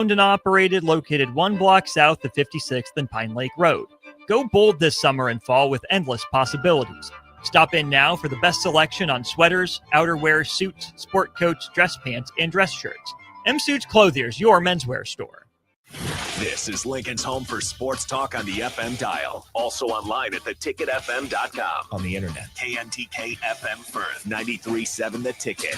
Owned and operated, located 1 block south of 56th and Pine Lake Road. Go bold this summer and fall with endless possibilities. Stop in now for the best selection on sweaters, outerwear, suits, sport coats, dress pants, and dress shirts. M Suits Clothiers, your menswear store. This is Lincoln's home for sports talk on the FM dial. Also online at theticketfm.com. On the internet. KNTK FM Firth, 93.7 The Ticket.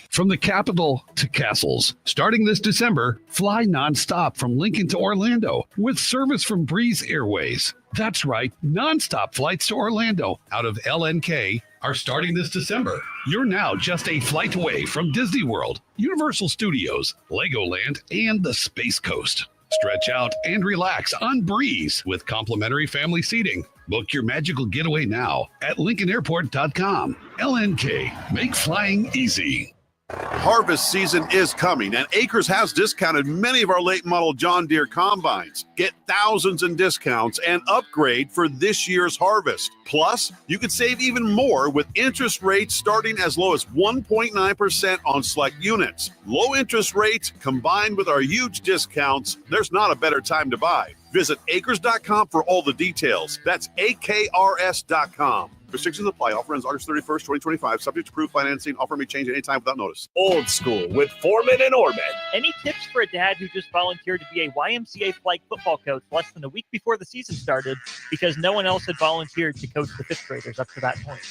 From the capital to castles, starting this December, fly nonstop from Lincoln to Orlando with service from Breeze Airways. That's right, nonstop flights to Orlando out of LNK are starting this December. You're now just a flight away from Disney World, Universal Studios, Legoland, and the Space Coast. Stretch out and relax on Breeze with complimentary family seating. Book your magical getaway now at LincolnAirport.com. LNK, make flying easy. Harvest season is coming, and Acres has discounted many of our late model John Deere combines. Get thousands in discounts and upgrade for this year's harvest. Plus, you could save even more with interest rates starting as low as 1.9% on select units. Low interest rates combined with our huge discounts, there's not a better time to buy. Visit acres.com for all the details. That's AKRS.com. Restrictions apply. Offer ends August 31st, 2025. Subject to approved financing. Offer may change at any time without notice. Old School with Foreman and Orman. Any tips for a dad who just volunteered to be a YMCA flag football coach less than a week before the season started because no one else had volunteered to coach the fifth graders up to that point?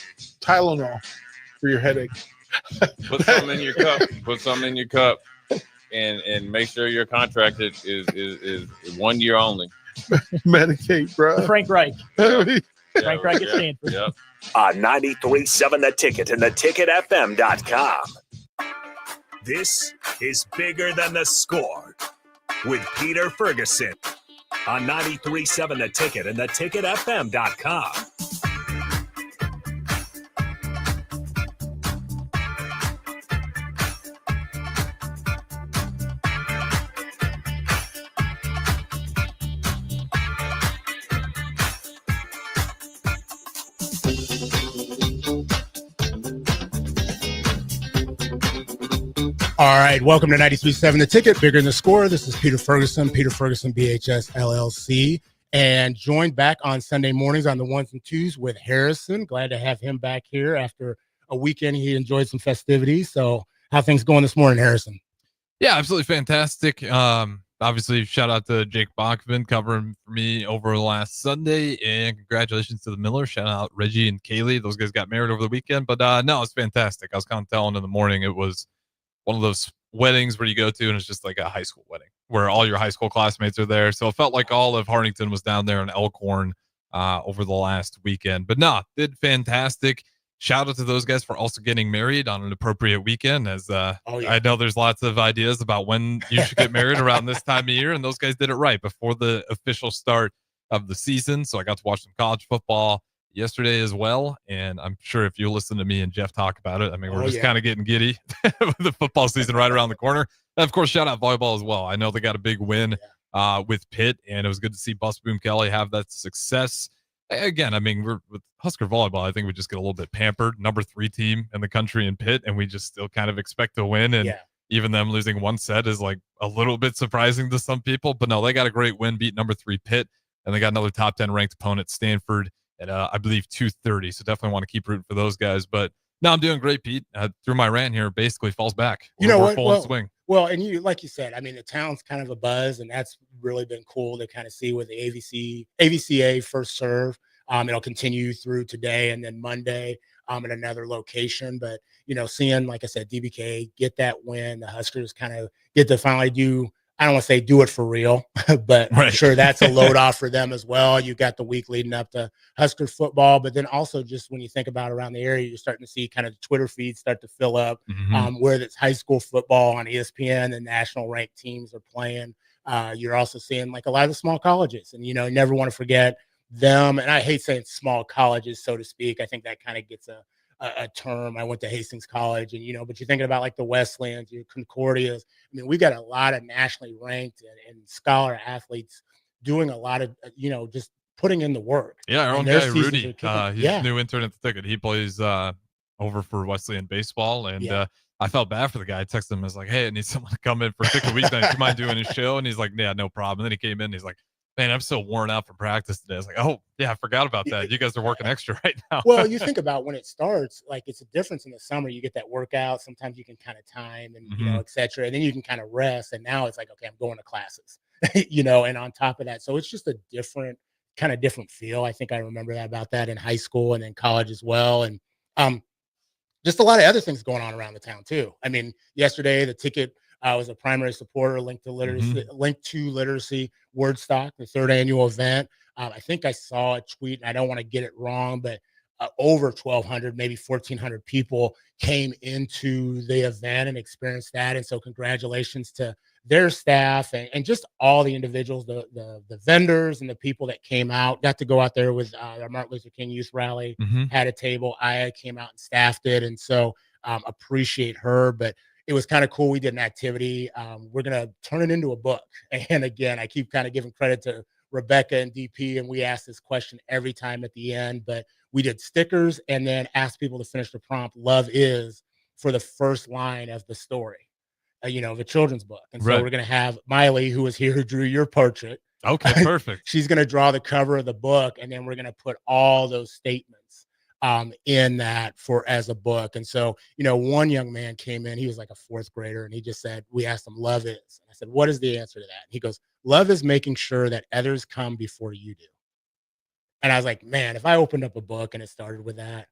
Tylenol for your headache. Put some in your cup. Put some in your cup, and make sure your contract is 1 year only. Medicate, bro. Frank Reich. Yeah, Frank Reich at Stanford. Yep. On 93.7 The Ticket and theticketfm.com. This is Bigger Than the Score with Peter Ferguson on 93.7 The Ticket and theticketfm.com. All right, welcome to 93.7 The Ticket, Bigger Than the Score. This is Peter Ferguson BHS LLC, and joined back on Sunday mornings on the ones and twos with Harrison. Glad to have him back here after a weekend. He enjoyed some festivities. So how things going this morning, Harrison? Yeah, absolutely fantastic. Obviously, shout out to Jake Bachman covering for me over the last Sunday, and congratulations to the Miller. Shout out Reggie and Kaylee. Those guys got married over the weekend, but no, it's fantastic. I was kind of telling in the morning it was one of those weddings where you go to and it's just like a high school wedding where all your high school classmates are there. So it felt like all of Hartington was down there in Elkhorn over the last weekend. But no, did fantastic. Shout out to those guys for also getting married on an appropriate weekend, as I know there's lots of ideas about when you should get married around this time of year, and those guys did it right before the official start of the season. So I got to watch some college football yesterday as well, and I'm sure if you listen to me and Jeff talk about it, I mean, we're just kind of getting giddy with the football season right around the corner. And of course, shout out volleyball as well. I know they got a big win with Pitt, and it was good to see Bus Boom Kelly have that success. Again, I mean, we're with Husker volleyball, I think we just get a little bit pampered. Number 3 team in the country in Pitt, and we just still kind of expect to win. And even them losing one set is like a little bit surprising to some people. But no, they got a great win, beat number 3 Pitt, and they got another top 10 ranked opponent, Stanford, at I believe 2:30. So definitely want to keep rooting for those guys. But no, I'm doing great, Pete. Through my rant here, basically falls back. You know what? Full swing. Well, and you, like you said, I mean, the town's kind of a buzz, and that's really been cool to kind of see with the AVCA first serve. It'll continue through today and then Monday at another location. But, you know, seeing, like I said, DBK get that win, the Huskers kind of get to finally do, I don't want to say do it for real, but I'm sure that's a load off for them as well. You got the week leading up to Husker football, but then also just when you think about around the area, you're starting to see kind of the Twitter feeds start to fill up where it's high school football on ESPN and national ranked teams are playing. You're also seeing like a lot of the small colleges, and, you know, you never want to forget them. And I hate saying small colleges, so to speak. I think that kind of gets a term. I went to Hastings College, and, you know, but you're thinking about like the Wesleyans, your Concordias. I mean, we got a lot of nationally ranked and scholar athletes doing a lot of, you know, just putting in the work. Yeah, our own guy, Rudy, he's a new intern at the Ticket. He plays over for Wesleyan baseball, and I felt bad for the guy. I texted him. I was like, hey, I need someone to come in for Ticket Weeknight. Do you mind doing his show? And he's like, yeah, no problem. And then he came in. He's like, man, I'm so worn out from practice today. I was like, oh, yeah, I forgot about that. You guys are working extra right now. Well, you think about when it starts, like it's a difference in the summer. You get that workout. Sometimes you can kind of time and, you know, et cetera. And then you can kind of rest. And now it's like, okay, I'm going to classes, you know, and on top of that. So it's just a different feel. I think I remember that about that in high school and in college as well. And just a lot of other things going on around the town too. I mean, yesterday, the Ticket was a primary supporter linked to literacy, Wordstock, the 3rd annual event. I think I saw a tweet, and I don't want to get it wrong, but over 1,200, maybe 1,400 people came into the event and experienced that. And so congratulations to their staff and just all the individuals, the vendors and the people that came out. Got to go out there with our Martin Luther King Youth Rally, had a table. Aya came out and staffed it. And so appreciate her. But it was kind of cool. We did an activity. We're going to turn it into a book. And again, I keep kind of giving credit to Rebecca and DP, and we ask this question every time at the end, but we did stickers and then asked people to finish the prompt, love is, for the first line of the story, you know, of a children's book. And so we're going to have Miley, who was here, who drew your portrait. Okay, perfect. She's going to draw the cover of the book, and then we're going to put all those statements in that as a book. And so, you know, one young man came in, he was like a 4th grader, and he just said, we asked him, love is. And I said, what is the answer to that? And he goes, love is making sure that others come before you do. And I was like, man, if I opened up a book and it started with that,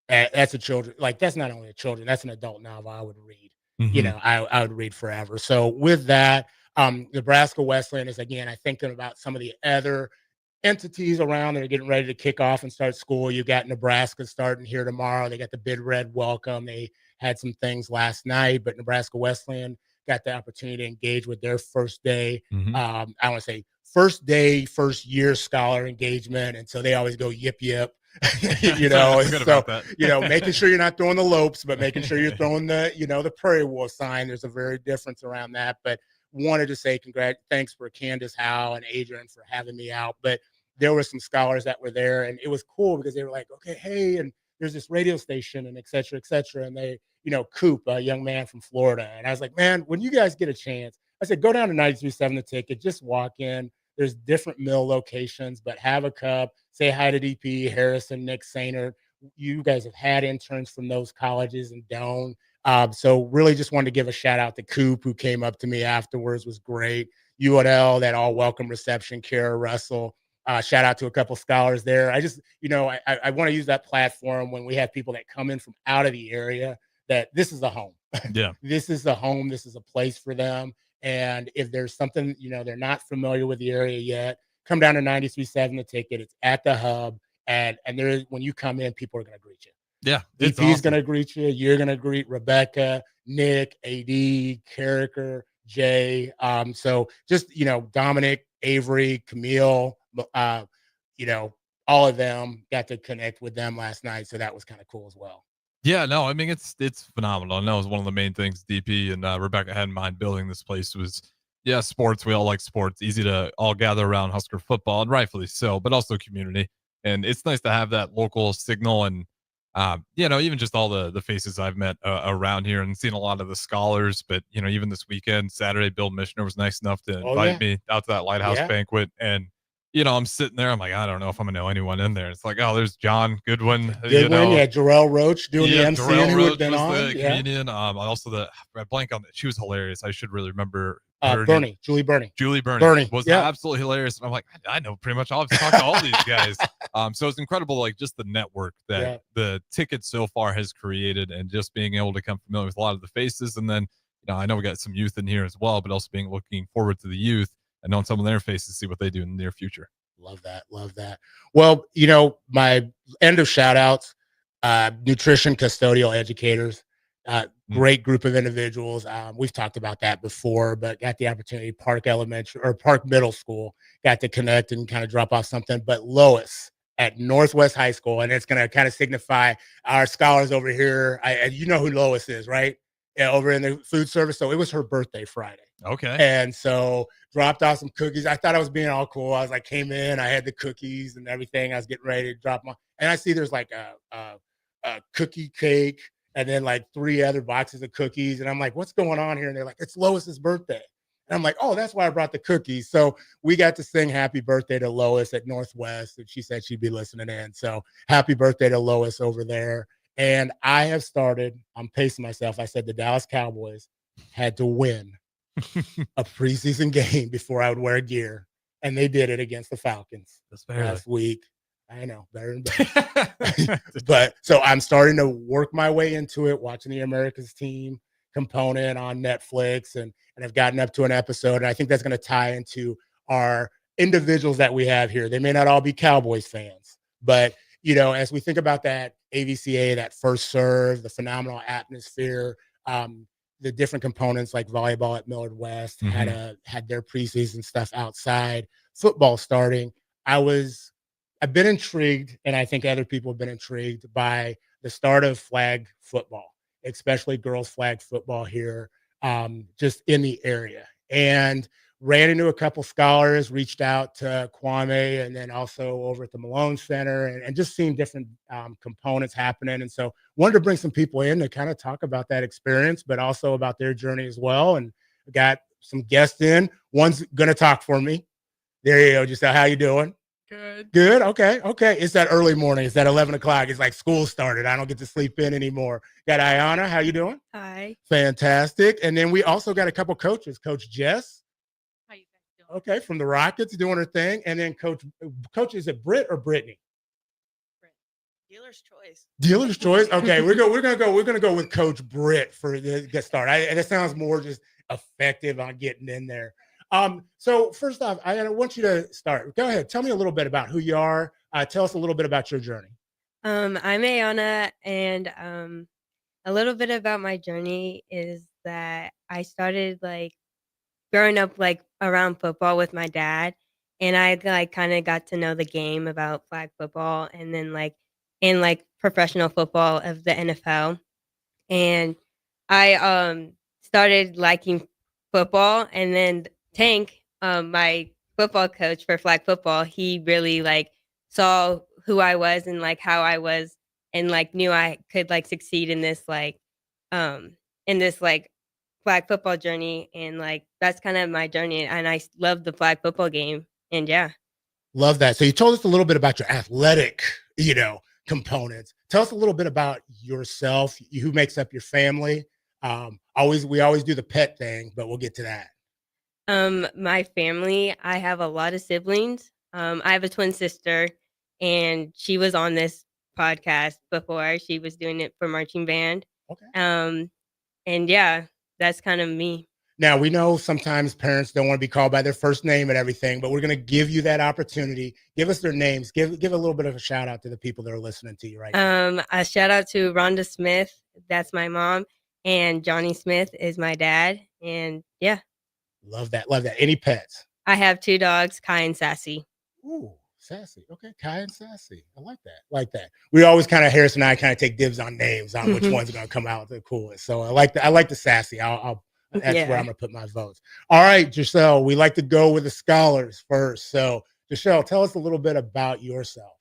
that's a children, like that's not only a children, that's an adult novel I would read. You know, I would read forever. So with that, Nebraska Wesleyan is, again, I thinking about some of the other entities around that are getting ready to kick off and start school. You got Nebraska starting here tomorrow. They got the Bid Red welcome. They had some things last night, but Nebraska Wesleyan got the opportunity to engage with their first day. I want to say first day, first year scholar engagement. And so they always go yip, yip, you know, so, you know, making sure you're not throwing the lopes, but making sure you're throwing the, you know, the prairie wolf sign. There's a very difference around that, but wanted to say thanks for Candace Howe and Adrian for having me out. But there were some scholars that were there, and it was cool because they were like, okay, hey, and there's this radio station and et cetera, et cetera. And they, you know, Coop, a young man from Florida. And I was like, man, when you guys get a chance, I said, go down to 93.7 The Ticket, just walk in. There's different mill locations, but have a cup, say hi to DP, Harrison, Nick Sainer. You guys have had interns from those colleges and don't. So really just wanted to give a shout out to Coop, who came up to me afterwards, was great. UNL, that all welcome reception, Kara Russell. Shout out to a couple scholars there. I just, you know, I want to use that platform when we have people that come in from out of the area, that this is a home. Yeah. This is a home. This is a place for them. And if there's something, you know, they're not familiar with the area yet, come down to 93.7 The Ticket. It's at the hub. And there is, when you come in, people are going to greet you. Yeah. DP's awesome. Going to greet you. You're going to greet Rebecca, Nick, AD, Carricker, Jay. So just, you know, Dominic, Avery, Camille, you know, all of them, got to connect with them last night. So that was kind of cool as well. Yeah, no, I mean, it's phenomenal. I know it was one of the main things DP and Rebecca had in mind building this place was, yeah, sports. We all like sports. Easy to all gather around Husker football, and rightfully so, but also community. And it's nice to have that local signal and, you know, even just all the faces I've met around here and seen a lot of the scholars. But, you know, even this weekend, Saturday, Bill Mishner was nice enough to invite me out to that Lighthouse banquet. And, you know, I'm sitting there. I'm like, I don't know if I'm going to know anyone in there. It's like, oh, there's John Goodwin. You know. Yeah, Jarrell Roach doing the MC. Jarrell who Roach had been was on. the comedian. Also I blank on that. She was hilarious. I should really remember. Julie Burney was absolutely hilarious. And I'm like, I know pretty much all. I've talked to all these guys. So it's incredible, like just the network that the ticket so far has created, and just being able to become familiar with a lot of the faces. And then, you know, I know we got some youth in here as well, but also looking forward to the youth and knowing some of their faces, see what they do in the near future. Love that. Well, you know, my end of shout outs, nutrition custodial educators, great group of individuals. We've talked about that before, but got the opportunity, Park Middle School, got to connect and kind of drop off something. But Lois at Northwest High School, and it's going to kind of signify our scholars over here. You know who Lois is, right? Yeah, over in the food service. So it was her birthday Friday. Okay. And so dropped off some cookies. I thought I was being all cool. I was like, came in, I had the cookies and everything. I was getting ready to drop them off. And I see there's like a cookie cake and then like 3 other boxes of cookies. And I'm like, what's going on here? And they're like, it's Lois's birthday. And I'm like, oh, that's why I brought the cookies. So we got to sing happy birthday to Lois at Northwest. And she said she'd be listening in. So happy birthday to Lois over there. And I have started, I'm pacing myself. I said the Dallas Cowboys had to win a preseason game before I would wear gear. And they did it against the Falcons last week. I know, better and better. But so I'm starting to work my way into it, watching the America's Team component on Netflix. And I've gotten up to an episode. And I think that's going to tie into our individuals that we have here. They may not all be Cowboys fans, but you know, as we think about that AVCA, that first serve, the phenomenal atmosphere, the different components like volleyball at Millard West had their preseason stuff outside, football starting. I've been intrigued, and I think other people have been intrigued by the start of flag football, especially girls flag football here, just in the area. And ran into a couple scholars, reached out to Kwame, and then also over at the Malone Center, and just seeing different components happening. And so wanted to bring some people in to kind of talk about that experience, but also about their journey as well. And got some guests in. One's going to talk for me. There you go. Just how you doing? Good. Okay. It's that early morning. It's that 11 o'clock. It's like school started. I don't get to sleep in anymore. Got Ayana. How you doing? Hi. Fantastic. And then we also got a couple coaches. Coach Jess. How you guys doing? Okay, from the Rockets doing her thing. And then coach, is it Britt or Brittany? Dealer's choice. Dealer's choice. Okay, we're gonna go with Coach Britt for the get started. And it sounds more just effective on getting in there. So first off, I want you to start. Go ahead. Tell me a little bit about who you are. Tell us a little bit about your journey. I'm Ayana, and a little bit about my journey is that I started like growing up like around football with my dad, and I like kind of got to know the game about flag football, and then like in like professional football of the NFL, and I started liking football, and then Tank, my football coach for flag football, he really like saw who I was and like how I was, and like knew I could like succeed in this like flag football journey, and like that's kind of my journey, and I love the flag football game, and yeah. Love that. So you told us a little bit about your athletic, components. Tell us a little bit about yourself, who makes up your family. We always do the pet thing, but we'll get to that. My family, I have a lot of siblings. I have a twin sister, and she was on this podcast before. She was doing it for marching band. Okay. And yeah, that's kind of me. Now, we know sometimes parents don't want to be called by their first name and everything, but we're going to give you that opportunity. Give us their names. Give a little bit of a shout out to the people that are listening to you right now. A shout out to Rhonda Smith. That's my mom. And Johnny Smith is my dad. And yeah. Love that. Any pets? I have 2 dogs, Kai and Sassy. Ooh, Sassy. Okay, Kai and Sassy. I like that. We always Harris and I take dibs on names on which one's going to come out the coolest. So I like the Sassy. That's where I'm going to put my votes. All right, Giselle, we like to go with the scholars first. So, Giselle, tell us a little bit about yourself.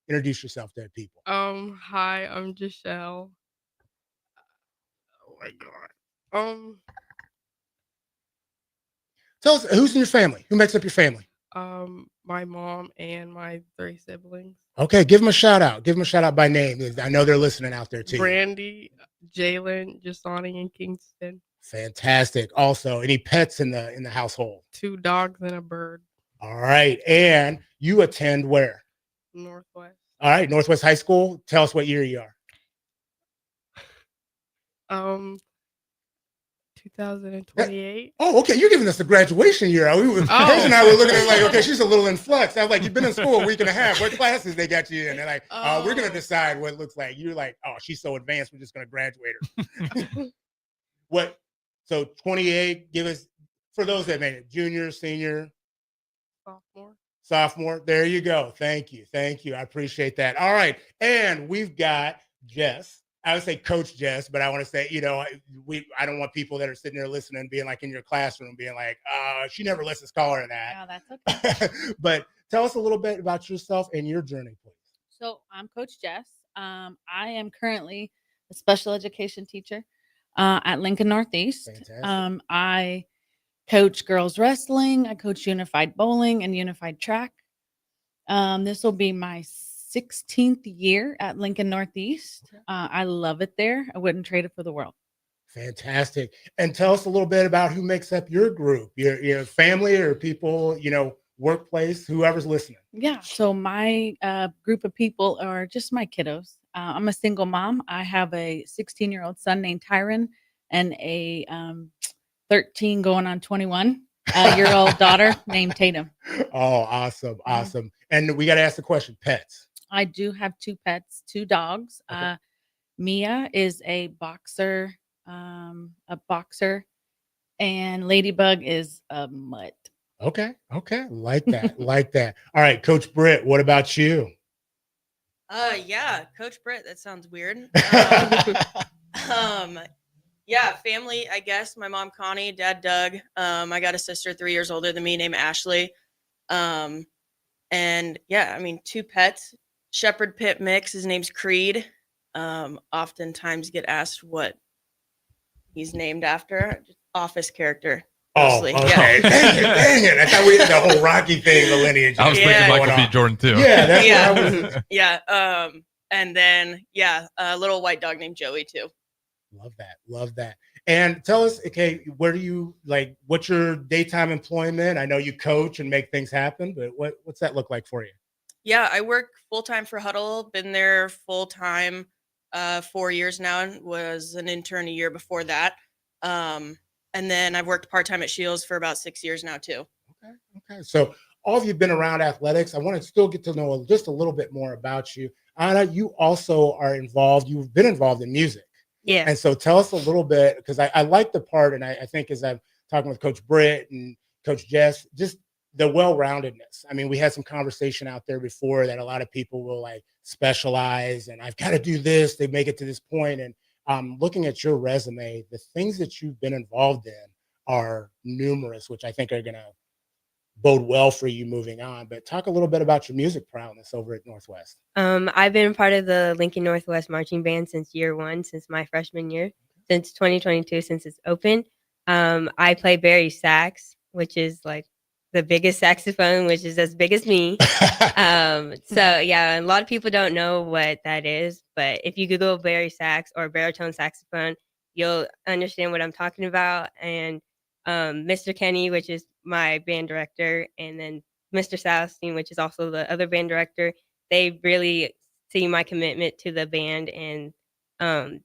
Introduce yourself to the people. Hi, I'm Giselle. Oh my God. Tell us who's in your family. Who makes up your family? My mom and my 3 siblings. Okay, give them a shout out. Give them a shout out by name. I know they're listening out there too. Brandy, Jalen, Jasani, and Kingston. Fantastic. Also, any pets in the household? 2 dogs and a bird. All right. And you attend where? Northwest. All right, Northwest High School. Tell us what year you are. 2028. Oh, okay. You're giving us the graduation year. Chris and I were looking at okay, she's a little in flux. I was like, you've been in school a week and a half. What classes they got you in? They're like, we're going to decide what it looks like. You're like, oh, she's so advanced. We're just going to graduate her. What? So 28, give us, for those that made it, junior, senior. Sophomore. There you go. Thank you. I appreciate that. All right. And we've got Jess. I would say Coach Jess, but I want to say, I don't want people that are sitting there listening being like in your classroom being like, she never lets us call her that. No, that's okay. But tell us a little bit about yourself and your journey, please. So I'm Coach Jess. I am currently a special education teacher at Lincoln Northeast. Fantastic. I coach girls wrestling, I coach unified bowling and unified track. This will be my 16th year at Lincoln Northeast. I love it there. I wouldn't trade it for the world. Fantastic. And tell us a little bit about who makes up your group, your family or people, workplace, whoever's listening. Yeah. So my group of people are just my kiddos. I'm a single mom. I have a 16-year-old son named Tyron and a 13 going on 21-year-old daughter named Tatum. Oh, awesome. Awesome. And we got to ask the question, pets. I do have 2 pets, 2 dogs. Okay. Mia is a boxer, and Ladybug is a mutt. Okay. Like that. Like that. All right, Coach Britt, what about you? Yeah, Coach Britt. That sounds weird. Yeah, family. I guess my mom Connie, dad Doug. I got a sister 3 years older than me named Ashley. And yeah, I mean 2 pets. Shepherd Pit mix. His name's Creed. Oftentimes get asked what he's named after. Office character. Mostly. Oh, okay. Yeah. Dang it. I thought we had the whole Rocky thing, the lineage. I was thinking Michael B. Jordan too. Yeah, that's Yeah. what I was. Yeah. And then a little white dog named Joey too. Love that. And tell us, okay, where do you what's your daytime employment? I know you coach and make things happen, but what's that look like for you? Yeah, I work full time for Huddle. Been there full time 4 years now, and was an intern a year before that. And then I've worked part time at Shields for about 6 years now too. Okay. So all of you've been around athletics. I want to still get to know just a little bit more about you. Anna, you also are involved. You've been involved in music. Yeah. And so tell us a little bit, because I like the part, and I think as I'm talking with Coach Britt and Coach Jess, just the well-roundedness. I mean, we had some conversation out there before that a lot of people will specialize, and I've got to do this. They make it to this point. And looking at your resume, the things that you've been involved in are numerous, which I think are going to bode well for you moving on. But talk a little bit about your music prowess over at Northwest. I've been part of the Lincoln Northwest marching band since year 1, since my freshman year, since 2022, since it's open. I play bari sax, which is the biggest saxophone, which is as big as me. So yeah, a lot of people don't know what that is, but if you Google bari sax or baritone saxophone, you'll understand what I'm talking about. And Mr. Kenny, which is my band director, and then Mr. Southstein, which is also the other band director, they really see my commitment to the band, and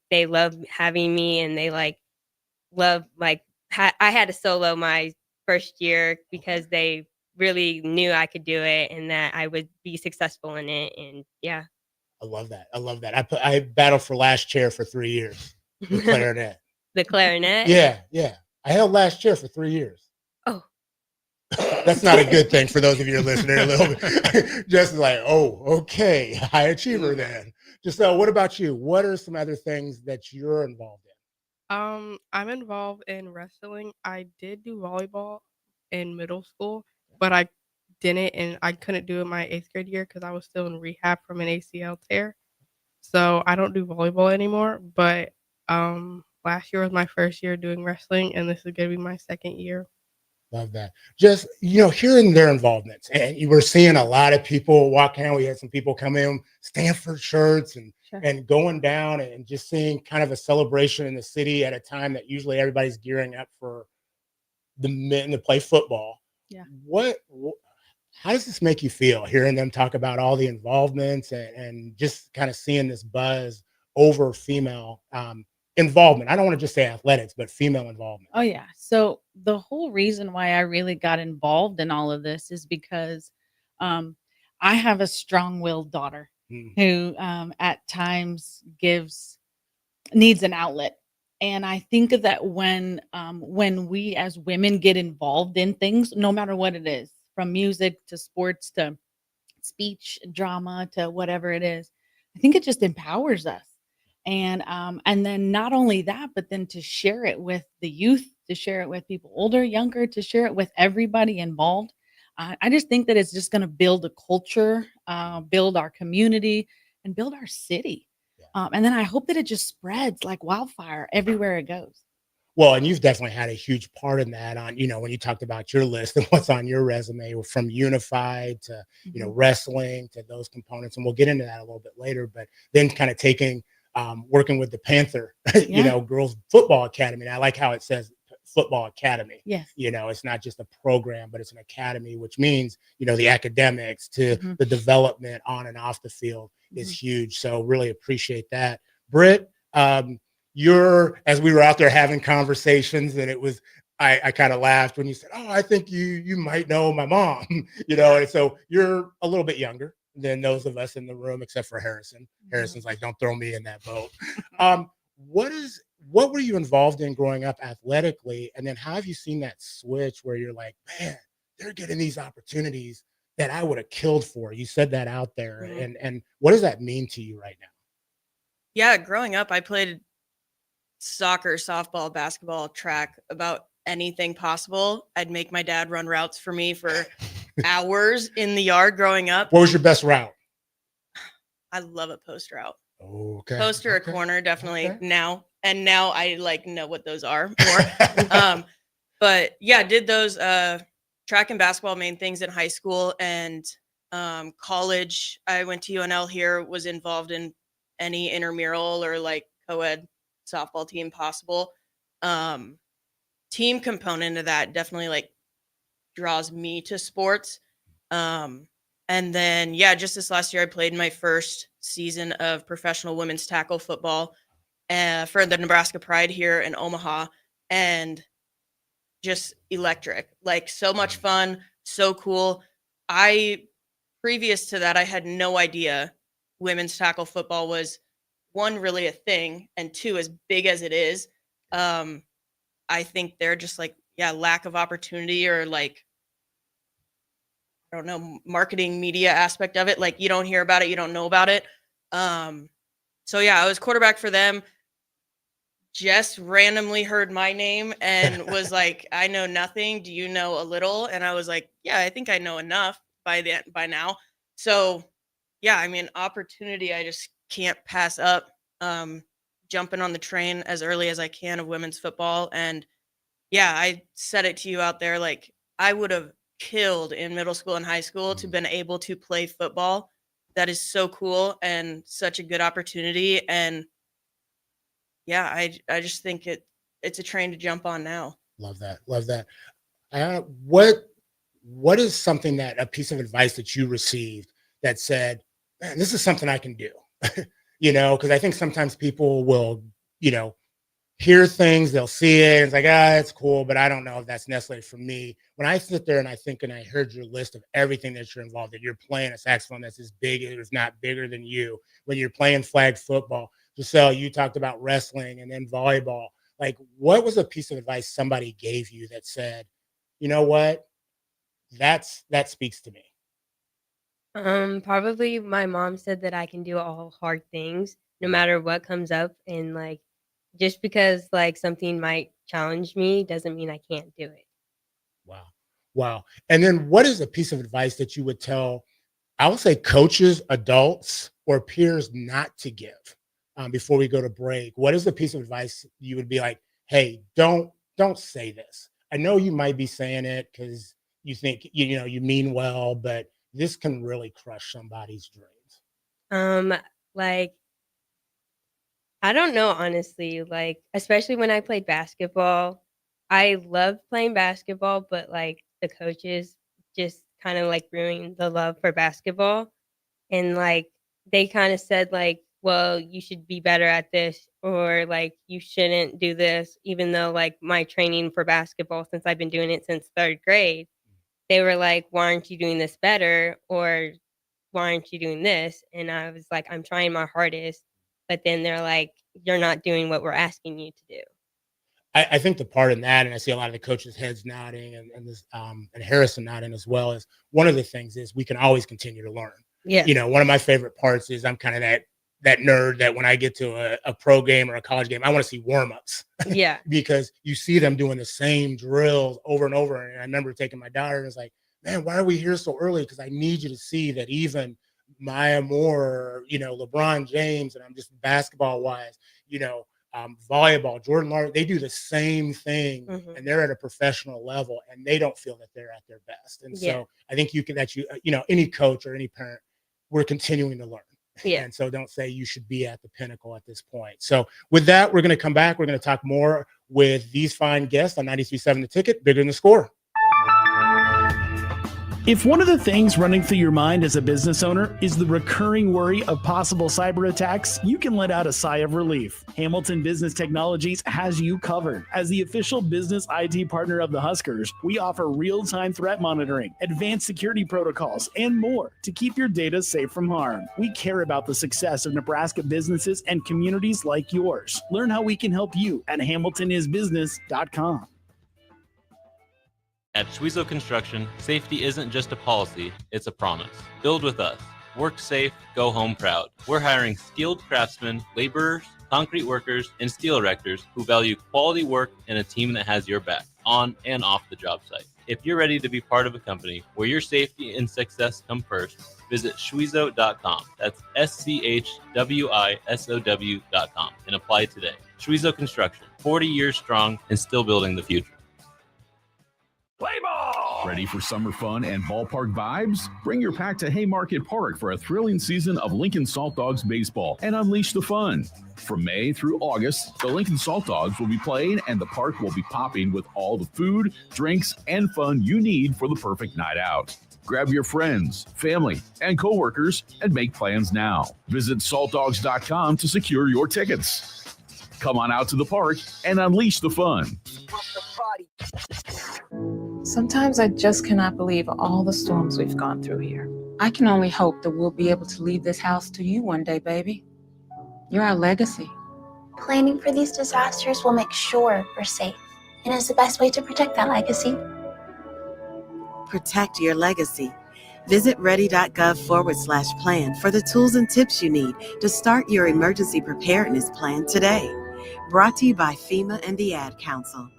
they love having me, and they love I had to solo my first year because they really knew I could do it and that I would be successful in it. And yeah. I love that. I battled for last chair for 3 years. The clarinet. The clarinet? Yeah. I held last chair for 3 years. Oh. That's not a good thing for those of you listening a little bit. Just okay, high achiever then. Giselle, what about you? What are some other things that you're involved in? I'm involved in wrestling. I did do volleyball in middle school, but I didn't, and I couldn't do it my 8th grade year because I was still in rehab from an ACL tear. So I don't do volleyball anymore, but last year was my first year doing wrestling, and this is going to be my 2nd year. Love that. Just, hearing their involvements, and you were seeing a lot of people walk in. We had some people come in, Stanford shirts and going down, and just seeing kind of a celebration in the city at a time that usually everybody's gearing up for the men to play football. Yeah. How does this make you feel, hearing them talk about all the involvements and just kind of seeing this buzz over female involvement? I don't want to just say athletics, but female involvement. Oh yeah. So the whole reason why I really got involved in all of this is because I have a strong-willed daughter who at times needs an outlet. And I think that when we as women get involved in things, no matter what it is, from music to sports to speech, drama to whatever it is, I think it just empowers us. And then not only that, but then to share it with the youth, to share it with people older, younger, to share it with everybody involved. I just think that it's just going to build a culture, build our community, and build our city. And then I hope that it just spreads like wildfire everywhere it goes. Well, and you've definitely had a huge part in that on, when you talked about your list and what's on your resume from unified to, wrestling to those components. And we'll get into that a little bit later, but then kind of taking, working with the Panther, girls football academy. And I like how it says football academy. Yes. It's not just a program, but it's an academy, which means, the academics to the development on and off the field is huge. So really appreciate that. Britt, as we were out there having conversations, and it was, I kind of laughed when you said, "Oh, I think you might know my mom," and so you're a little bit younger than those of us in the room, except for Harrison. Harrison's like, "Don't throw me in that boat." What were you involved in growing up athletically, and then how have you seen that switch where you're like, "Man, they're getting these opportunities that I would have killed for"? You said that out there, and what does that mean to you right now? Yeah, growing up, I played soccer, softball, basketball, track, about anything possible. I'd make my dad run routes for me for hours in the yard growing up. What was your best route? I love a post route. Okay. Post or a corner, definitely now. And now I know what those are more. But yeah, did those track and basketball main things in high school and college. I went to UNL here, was involved in any intramural or like co-ed softball team possible. Team component of that definitely draws me to sports. And then just this last year I played my first season of professional women's tackle football for the Nebraska Pride here in Omaha, and just electric, so much fun, so cool. Previous to that, I had no idea women's tackle football was, one, really a thing, and two, as big as it is. I think they're just lack of opportunity or I don't know, marketing media aspect of it. You don't hear about it, you don't know about it. So I was quarterback for them. Just randomly heard my name and was like, "I know nothing. Do you know a little?" And I was like, "Yeah, I think I know enough by now." So opportunity I just can't pass up. Jumping on the train as early as I can of women's football. And I said it to you out there, I would have killed in middle school and high school to been able to play football. That is so cool and such a good opportunity. And I just think it's a train to jump on now. Love that. Love that. What is a piece of advice that you received that said, "Man, this is something I can do"? Because I think sometimes people will, hear things, they'll see it, and it's like, it's cool, but I don't know if that's necessarily for me. When I sit there and I think, and I heard your list of everything that you're involved in, you're playing a saxophone that's as big, if not bigger than you. When you're playing flag football, Giselle, you talked about wrestling and then volleyball. What was a piece of advice somebody gave you that said, "You know what? That speaks to me"? Probably my mom said that I can do all hard things no matter what comes up, and just because something might challenge me doesn't mean I can't do it. Wow. And then what is a piece of advice that you would tell, I would say, coaches, adults, or peers not to give before we go to break? What is the piece of advice you would be like, "Hey, don't say this. I know you might be saying it because you think you mean well, but this can really crush somebody's dreams"? I don't know, honestly, especially when I played basketball. I loved playing basketball, but the coaches just kind of ruined the love for basketball. And they kind of said "Well, you should be better at this," or "You shouldn't do this," even though my training for basketball, since I've been doing it since 3rd grade, they were like, "Why aren't you doing this better?" Or "Why aren't you doing this?" And I was like, "I'm trying my hardest." But then they're like, "You're not doing what we're asking you to do." I think the part in that, and I see a lot of the coaches' heads nodding and Harrison nodding as well, is one of the things is we can always continue to learn. Yeah. One of my favorite parts is I'm kind of that nerd that when I get to a pro game or a college game, I want to see warm-ups. Yeah. Because you see them doing the same drills over and over. And I remember taking my daughter and it's like, "Man, why are we here so early? Because I need you to see that even Maya Moore, LeBron James, and I'm just basketball wise, volleyball, Jordan Larson, they do the same thing, and they're at a professional level, and they don't feel that they're at their best. And so I think any coach or any parent, we're continuing to learn. Yeah. And so don't say you should be at the pinnacle at this point. So with that, we're going to come back. We're going to talk more with these fine guests on 93.7 The Ticket, Bigger Than the Score. If one of the things running through your mind as a business owner is the recurring worry of possible cyber attacks, you can let out a sigh of relief. Hamilton Business Technologies has you covered. As the official business IT partner of the Huskers, we offer real-time threat monitoring, advanced security protocols, and more to keep your data safe from harm. We care about the success of Nebraska businesses and communities like yours. Learn how we can help you at hamiltonisbusiness.com. At Schwezo Construction, safety isn't just a policy, it's a promise. Build with us. Work safe, go home proud. We're hiring skilled craftsmen, laborers, concrete workers, and steel erectors who value quality work and a team that has your back, on and off the job site. If you're ready to be part of a company where your safety and success come first, visit Schwezo.com. That's SCHWISOW.com and apply today. Schwezo Construction, 40 years strong and still building the future. Play ball! Ready for summer fun and ballpark vibes? Bring your pack to Haymarket Park for a thrilling season of Lincoln Salt Dogs baseball and unleash the fun. From May through August, the Lincoln Salt Dogs will be playing and the park will be popping with all the food, drinks, and fun you need for the perfect night out. Grab your friends, family, and coworkers and make plans now. Visit saltdogs.com to secure your tickets. Come on out to the park and unleash the fun. Sometimes I just cannot believe all the storms we've gone through here. I can only hope that we'll be able to leave this house to you one day, baby. You're our legacy. Planning for these disasters will make sure we're safe, and is the best way to protect that legacy. Protect your legacy. Visit ready.gov/plan for the tools and tips you need to start your emergency preparedness plan today. Brought to you by FEMA and the Ad Council.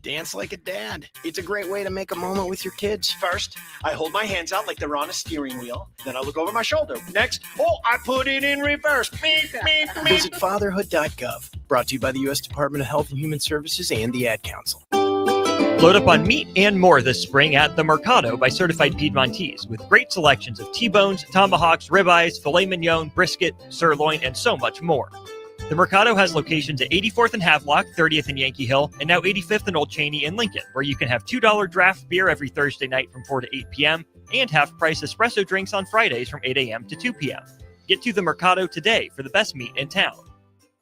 Dance like a dad. It's a great way to make a moment with your kids. First, I hold my hands out like they're on a steering wheel. Then I look over my shoulder. Next, I put it in reverse. Visit fatherhood.gov. Brought to you by the U.S. Department of Health and Human Services and the Ad Council. Load up on meat and more this spring at The Mercado by Certified Piedmontese with great selections of T-bones, tomahawks, ribeyes, filet mignon, brisket, sirloin, and so much more. The Mercado has locations at 84th and Havelock, 30th and Yankee Hill, and now 85th and Old Cheney in Lincoln, where you can have $2 draft beer every Thursday night from 4 to 8 p.m. and half-price espresso drinks on Fridays from 8 a.m. to 2 p.m. Get to The Mercado today for the best meat in town.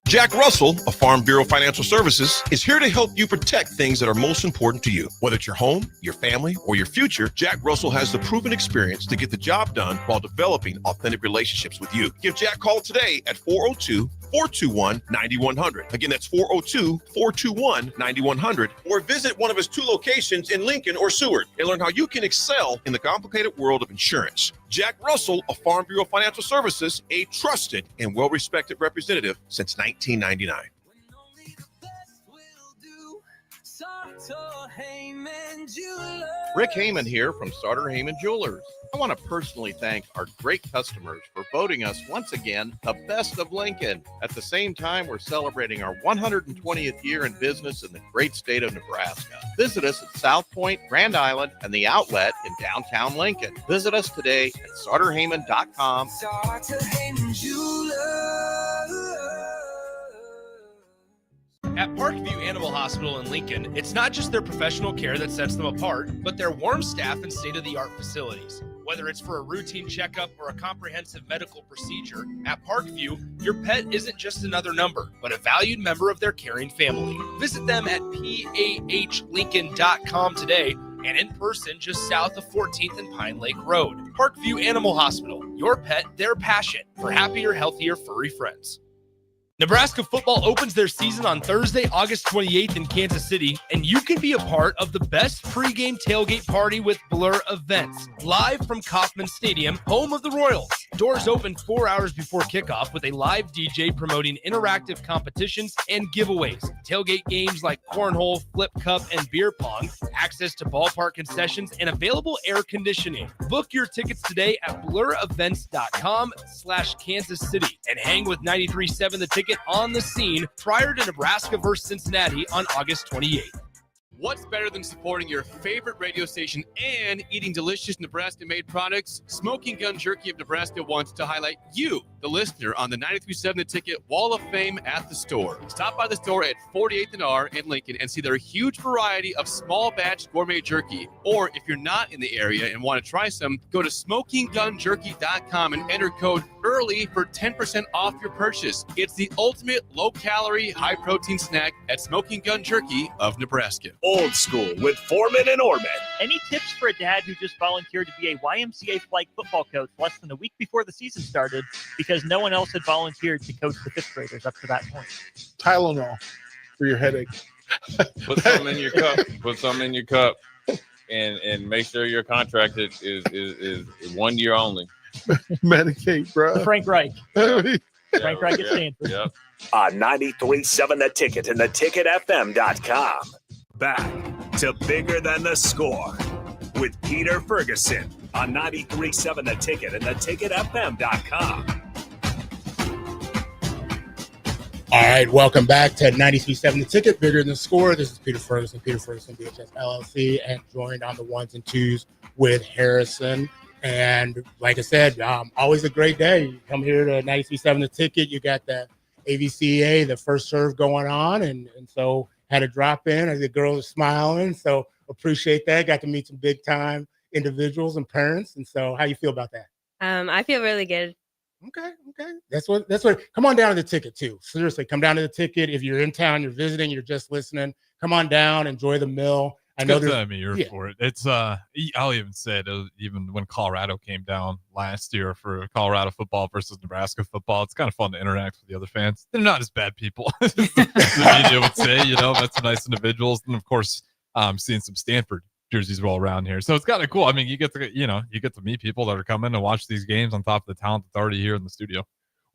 Jack Russell of Farm Bureau Financial Services is here to help you protect things that are most important to you. Whether it's your home, your family, or your future, Jack Russell has the proven experience to get the job done while developing authentic relationships with you. Give Jack a call today at 402-421-9100. Again, that's 402-421-9100. Or visit one of his 2 locations in Lincoln or Seward and learn how you can excel in the complicated world of insurance. Jack Russell of Farm Bureau Financial Services, a trusted and well-respected representative since 1999. Rick Heyman here from Starter Heyman Jewelers. I want to personally thank our great customers for voting us once again the best of Lincoln. At the same time, we're celebrating our 120th year in business in the great state of Nebraska. Visit us at South Point, Grand Island, and the Outlet in downtown Lincoln. Visit us today at starterheyman.com. Starter Heyman Jewelers. At Parkview Animal Hospital in Lincoln, it's not just their professional care that sets them apart, but their warm staff and state-of-the-art facilities. Whether it's for a routine checkup or a comprehensive medical procedure, at Parkview, your pet isn't just another number, but a valued member of their caring family. Visit them at PAHLincoln.com today and in person just south of 14th and Pine Lake Road. Parkview Animal Hospital, your pet, their passion for happier, healthier, furry friends. Nebraska football opens their season on Thursday, August 28th in Kansas City, and you can be a part of the best pregame tailgate party with Blur Events, live from Kauffman Stadium, home of the Royals. Doors open 4 hours before kickoff with a live DJ promoting interactive competitions and giveaways. Tailgate games like cornhole, flip cup, and beer pong. Access to ballpark concessions and available air conditioning. Book your tickets today at blurevents.com/Kansas City and hang with 93.7 The Ticket on the scene prior to Nebraska versus Cincinnati on August 28th. What's better than supporting your favorite radio station and eating delicious Nebraska-made products? Smoking Gun Jerky of Nebraska wants to highlight you, the listener, on the 93.7 The Ticket Wall of Fame at the store. Stop by the store at 48th and R in Lincoln and see their huge variety of small batch gourmet jerky. Or if you're not in the area and want to try some, go to smokinggunjerky.com and enter code EARLY for 10% off your purchase. It's the ultimate low-calorie, high-protein snack at Smoking Gun Jerky of Nebraska. Old School with Foreman and Orman. Any tips for a dad who just volunteered to be a YMCA flag football coach less than a week before the season started because no one else had volunteered to coach the fifth graders up to that point? Tylenol for your headache. Put some in your cup. Put some in your cup, and make sure your contract is 1 year only. Medicate, bro. The Frank Reich. Frank Reich at Stanford. Yep. On 93.7 The Ticket and theticketfm.com. Back to Bigger Than the Score with Peter Ferguson on 93.7 The Ticket and theticketfm.com. All right, welcome back to 93.7 The Ticket, Bigger Than the Score. This is Peter Ferguson, BHS LLC, and joined on the ones and twos with Harrison. And like I said, always a great day. You come here to 93.7 The Ticket, you got the AVCA, the first serve going on, and so had to drop in. The girls are smiling, so appreciate that. Got to meet some big time individuals and parents. And so, how you feel about that? I feel really good. Okay. That's what. Come on down to The Ticket too. Seriously, come down to The Ticket. If you're in town, you're visiting, you're just listening, come on down, enjoy the mill. I know good time of year for it. It's I'll even say it, even when Colorado came down last year for Colorado football versus Nebraska football, it's kind of fun to interact with the other fans. They're not as bad people as the media would say, met some nice individuals, and of course seeing some Stanford jerseys roll around here. So it's kind of cool. I mean, you get to meet people that are coming to watch these games on top of the talent that's already here in the studio.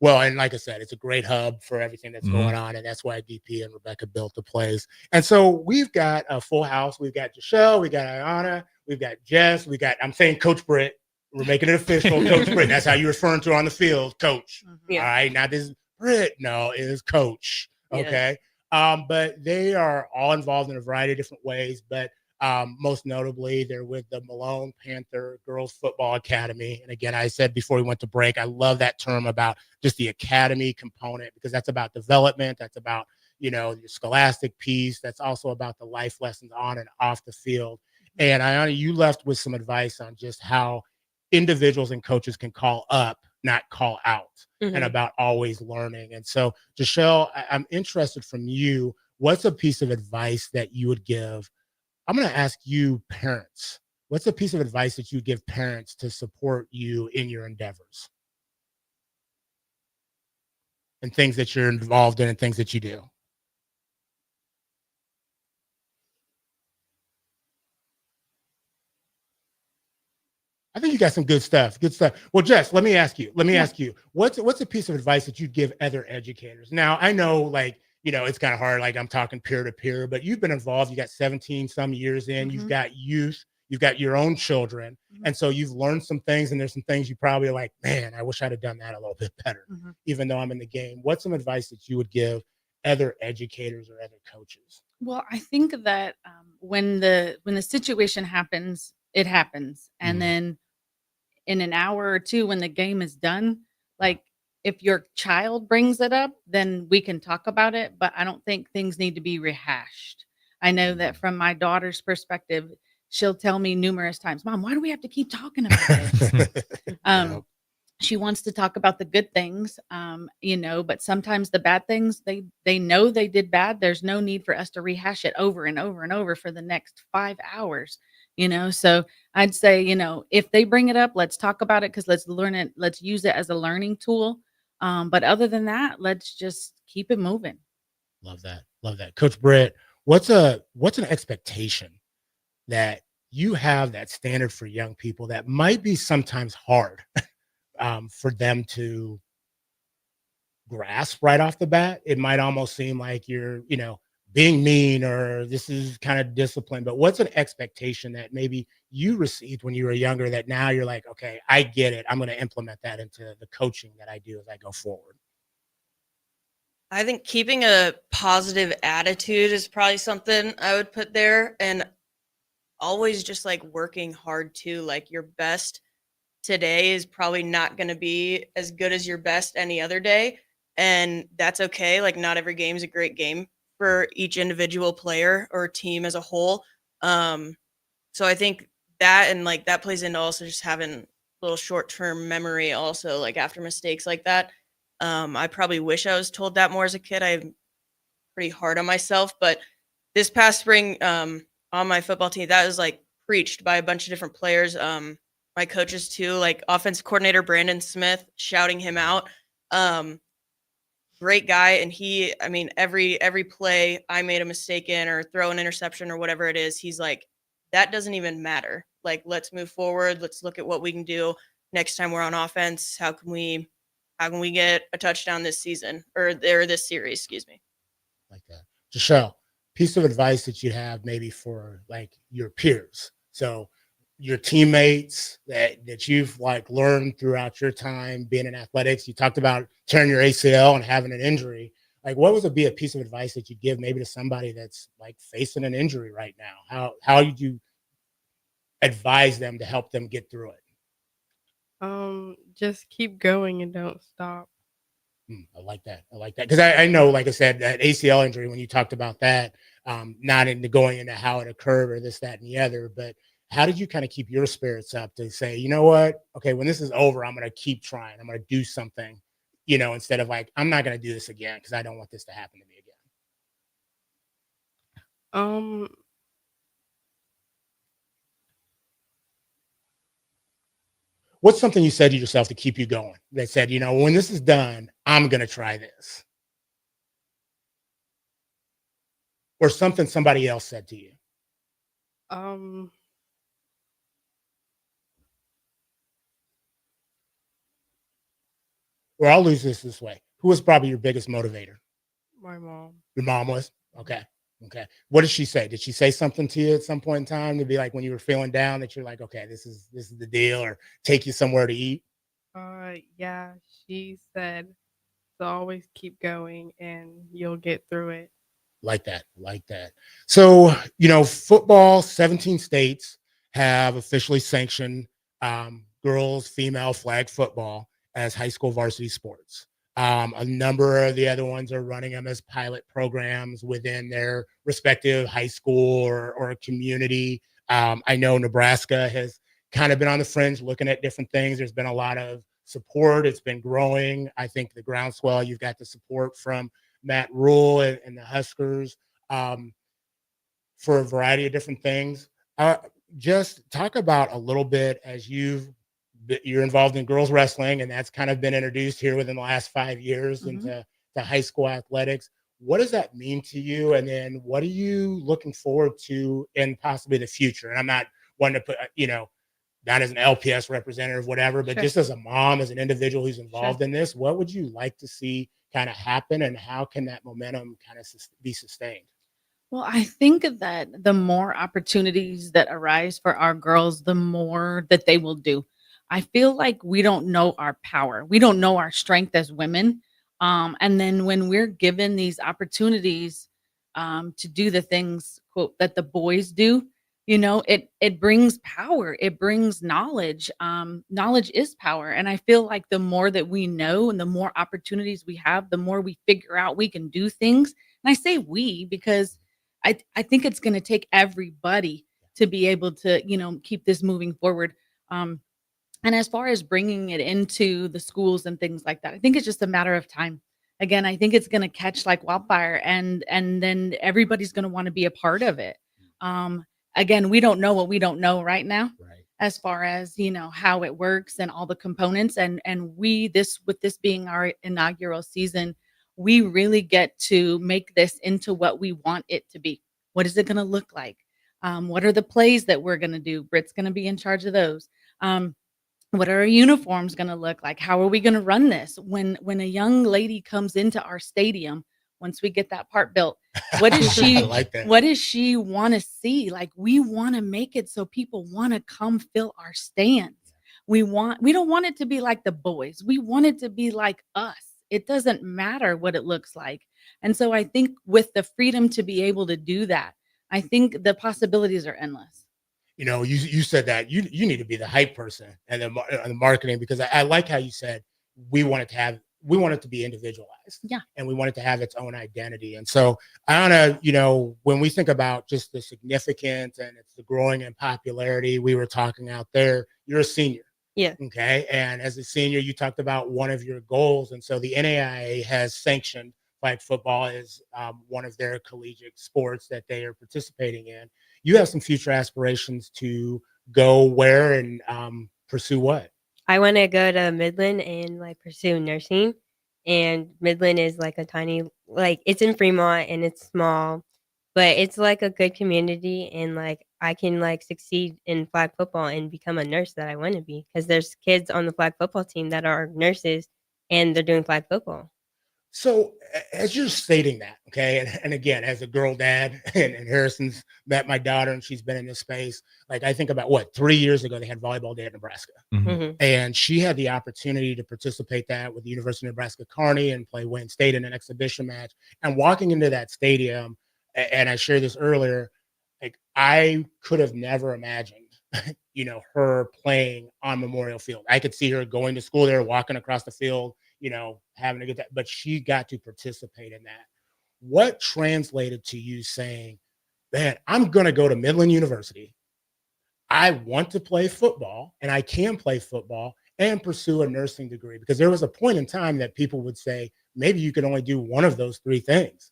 Well, and like I said, it's a great hub for everything that's going on, and that's why DP and Rebecca built the place. And so we've got a full house. We've got Giselle, we got Ayana, we've got Jess, I'm saying Coach Britt. We're making it official, Coach Britt. That's how you're referring to her on the field, Coach. Yeah. All right, now this is Britt. No, it is Coach. Okay, but they are all involved in a variety of different ways, but most notably, they're with the Malone Panther Girls Football Academy. And again, I said before we went to break, I love that term about just the academy component, because that's about development. That's about, your scholastic piece. That's also about the life lessons on and off the field. And Ayana, you left with some advice on just how individuals and coaches can call up, not call out, and about always learning. And so, Giselle, I'm interested from you, what's a piece of advice that you would give? I'm going to ask you, parents, what's a piece of advice that you give parents to support you in your endeavors and things that you're involved in and things that you do? I think you got some good stuff. Well, Jess, let me ask you, what's a piece of advice that you'd give other educators? Now, I know, it's kind of hard. I'm talking peer to peer, but you've been involved. You got 17 some years in. You've got youth. You've got your own children, and so you've learned some things. And there's some things you probably are like, man, I wish I'd have done that a little bit better, even though I'm in the game. What's some advice that you would give other educators or other coaches? Well, I think that when the situation happens, it happens, and then in an hour or two, when the game is done, if your child brings it up, then we can talk about it, but I don't think things need to be rehashed. I know that from my daughter's perspective, she'll tell me numerous times, Mom, why do we have to keep talking about this? She wants to talk about the good things, but sometimes the bad things, they know they did bad. There's no need for us to rehash it over and over and over for the next 5 hours. So I'd say, if they bring it up, let's talk about it, because let's learn it. Let's use it as a learning tool. But other than that, let's just keep it moving. Love that. Coach Britt, what's an expectation that you have, that standard for young people that might be sometimes hard, for them to grasp right off the bat. It might almost seem like you're, being mean or this is kind of discipline, but what's an expectation that maybe you received when you were younger that now you're like, okay, I get it. I'm going to implement that into the coaching that I do as I go forward. I think keeping a positive attitude is probably something I would put there, and always just like working hard too. Like your best today is probably not going to be as good as your best any other day, and that's okay. Like not every game is a great game for each individual player or team as a whole. So I think that, and like that plays into also just having a little short-term memory also, like after mistakes like that. I probably wish I was told that more as a kid. I'm pretty hard on myself, but this past spring, on my football team, that was like preached by a bunch of different players. My coaches too, like offensive coordinator Brandon Smith, shouting him out. Great guy, and every play I made a mistake in or throw an interception or whatever it is, he's like, that doesn't even matter. Like, let's move forward. Let's look at what we can do next time we're on offense. How can we get a touchdown this season or this series? Excuse me. Like that, Jashelle, piece of advice that you have maybe for like your peers. So your teammates that you've like learned throughout your time being in athletics. You talked about tearing your ACL and having an injury. Like, what would be a piece of advice that you'd give maybe to somebody that's like facing an injury right now? How would you advise them to help them get through it? Just keep going and don't stop. I like that. Because I know, like I said, that ACL injury, when you talked about that, not into going into how it occurred or this, that, and the other, but how did you kind of keep your spirits up to say, you know what? Okay, when this is over, I'm going to keep trying. I'm going to do something, instead of like, I'm not going to do this again because I don't want this to happen to me again. What's something you said to yourself to keep you going? That said, when this is done, I'm going to try this. Or something somebody else said to you. Or I'll lose this way. Who was probably your biggest motivator? My mom. Your mom was? Okay. What did she say? Did she say something to you at some point in time to be like when you were feeling down that you're like, okay, this is the deal, or take you somewhere to eat? Yeah, she said to always keep going and you'll get through it. Like that. So, football, 17 states have officially sanctioned girls, female flag football as high school varsity sports. A number of the other ones are running them as pilot programs within their respective high school or community. I know Nebraska has kind of been on the fringe looking at different things. There's been a lot of support. It's been growing. I think the groundswell, you've got the support from Matt Rule and the Huskers for a variety of different things. Just talk about a little bit as you're involved in girls wrestling, and that's kind of been introduced here within the last 5 years into high school athletics. What does that mean to you? And then what are you looking forward to in possibly the future? And I'm not one to put, not as an LPS representative, whatever, but just as a mom, as an individual who's involved in this, what would you like to see kind of happen, and how can that momentum kind of be sustained? Well, I think that the more opportunities that arise for our girls, the more that they will do. I feel like we don't know our power. We don't know our strength as women. And then when we're given these opportunities to do the things, quote, that the boys do, it brings power. It brings knowledge. Knowledge is power. And I feel like the more that we know and the more opportunities we have, the more we figure out we can do things. And I say we because I think it's going to take everybody to be able to, keep this moving forward. And as far as bringing it into the schools and things like that, I think it's just a matter of time. Again, I think it's going to catch like wildfire, and then everybody's going to want to be a part of it. Again, we don't know what we don't know right now, as far as how it works and all the components. And with this being our inaugural season, we really get to make this into what we want it to be. What is it going to look like? What are the plays that we're going to do? Britt's going to be in charge of those. What are our uniforms going to look like? How are we going to run this? When a young lady comes into our stadium, once we get that part built, what does she I like that. what does she want to see? Like, we want to make it so people want to come fill our stands. We don't want it to be like the boys. We want it to be like us. It doesn't matter what it looks like. And so I think with the freedom to be able to do that, I think the possibilities are endless. You know, you said that you need to be the hype person and the marketing, because I like how you said we want it to be individualized. Yeah. And we want it to have its own identity. And so Anna, you know, when we think about just the significance and it's the growing in popularity, we were talking out there, you're a senior. Yeah. Okay. And as a senior, you talked about one of your goals. And so the NAIA has sanctioned flag football as one of their collegiate sports that they are participating in. You have some future aspirations to go where and pursue what? I want to go to Midland and like pursue nursing. And Midland is like a tiny, like it's in Fremont and it's small, but it's like a good community. And like I can like succeed in flag football and become a nurse that I want to be, because there's kids on the flag football team that are nurses and they're doing flag football. So as you're stating that, okay, and again, as a girl dad, and Harrison's met my daughter and she's been in this space, like I think about 3 years ago, they had volleyball day at Nebraska. Mhm. And she had the opportunity to participate that with the University of Nebraska Kearney and play Wayne State in an exhibition match. And walking into that stadium, and I shared this earlier, like I could have never imagined, you know, her playing on Memorial Field. I could see her going to school there, walking across the field, you know, having to get that, but she got to participate in that. What translated to you saying, man, I'm going to go to Midland University. I want to play football and I can play football and pursue a nursing degree? Because there was a point in time that people would say, maybe you can only do one of those three things.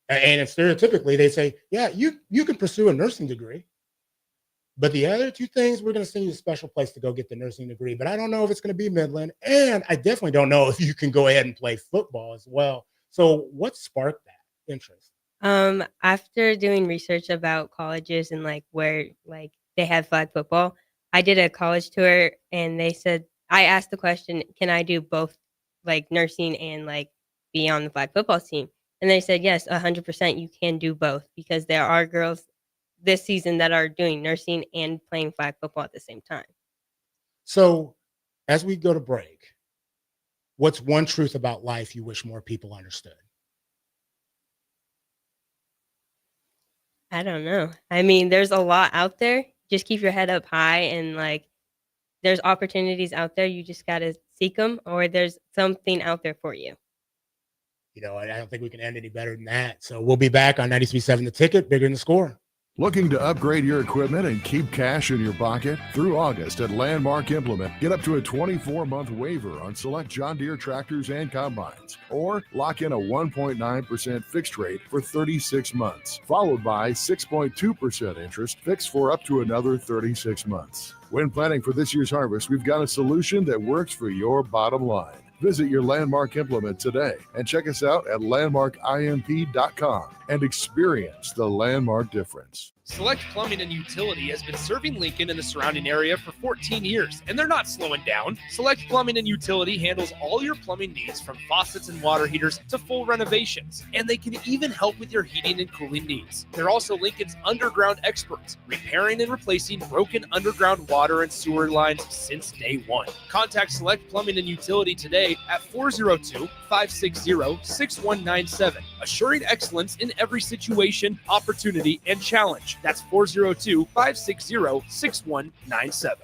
And stereotypically they say, yeah, you can pursue a nursing degree, but the other two things, we're going to send you a special place to go get the nursing degree. But I don't know if it's going to be Midland. And I definitely don't know if you can go ahead and play football as well. So what sparked that interest? After doing research about colleges and like where like they have flag football, I did a college tour and they said, I asked the question, can I do both like nursing and like be on the flag football team? And they said, yes, 100% you can do both, because there are girls this season that are doing nursing and playing flag football at the same time. So as we go to break, what's one truth about life you wish more people understood? I don't know. I mean, there's a lot out there. Just keep your head up high, and like there's opportunities out there. You just got to seek them, or there's something out there for you. You know, I don't think we can end any better than that. So we'll be back on 93.7 The Ticket, Bigger Than the Score. Looking to upgrade your equipment and keep cash in your pocket? Through August at Landmark Implement, get up to a 24-month waiver on select John Deere tractors and combines, or lock in a 1.9% fixed rate for 36 months, followed by 6.2% interest fixed for up to another 36 months. When planning for this year's harvest, we've got a solution that works for your bottom line. Visit your Landmark Implement today and check us out at landmarkimp.com and experience the Landmark difference. Select Plumbing and Utility has been serving Lincoln and the surrounding area for 14 years, and they're not slowing down. Select Plumbing and Utility handles all your plumbing needs, from faucets and water heaters to full renovations, and they can even help with your heating and cooling needs. They're also Lincoln's underground experts, repairing and replacing broken underground water and sewer lines since day one. Contact Select Plumbing and Utility today at 402-560-6197, assuring excellence in every situation, opportunity, and challenge. That's 402-560-6197.